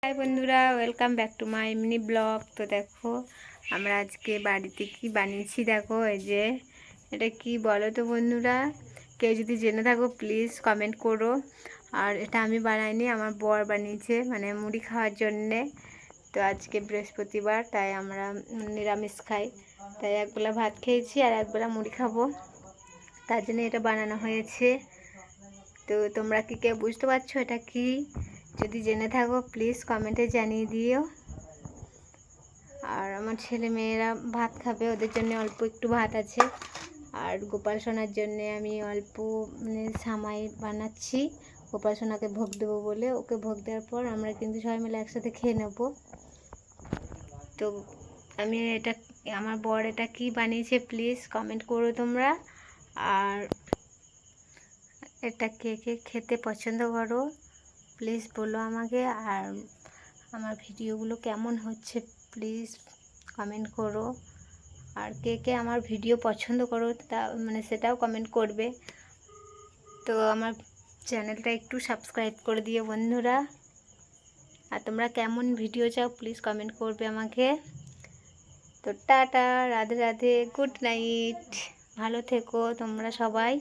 High বন্ধুরা, welcome back to my mini blog. তো দেখো আমরা আজকে বাড়িতে কি বানিয়েছি। দেখো এই যে এটা কি বলো তো বন্ধুরা, কেউ যদি জেনে থাকো প্লিজ কমেন্ট করো। আর এটা আমি বানাইনি, আমার বর বানিয়েছে, মানে মুড়ি খাওয়ার জন্যে। তো আজকে বৃহস্পতিবার, তাই আমরা নিরামিষ খাই, তাই একবেলা ভাত খেয়েছি আর একবেলা মুড়ি খাবো, তার জন্য এটা বানানো হয়েছে। তো তোমরা কি কেউ বুঝতে পারছো এটা কি? যদি জেনে থাকো প্লিজ কমেন্টে জানিয়ে দিও। আর আমার ছেলে মেয়েরা ভাত খাবে, ওদের জন্য অল্প একটু ভাত আছে। আর গোপাল সোনার জন্যে আমি অল্প সামাই বানাচ্ছি, গোপাল সোনাকে ভোগ দেবো বলে। ওকে ভোগ দেওয়ার পর আমরা কিন্তু সবাই মিলে একসাথে খেয়ে নেব। তো আমি এটা, আমার বর এটা কি বানিয়েছে প্লিজ কমেন্ট করো তোমরা। আর এটা কে কে খেতে পছন্দ করো প্লিজ বলো আমাকে। আর আমার ভিডিওগুলো কেমন হচ্ছে প্লিজ কমেন্ট করো। আর কে কে আমার ভিডিও পছন্দ করো তা সেটাও কমেন্ট করবে। তো আমার চ্যানেলটা একটু সাবস্ক্রাইব করে দিও বন্ধুরা। আর তোমরা কেমন ভিডিও চাও প্লিজ কমেন্ট করবে আমাকে। তো tata, Radhe Radhe, good night, ভালো থেকো তোমরা সবাই।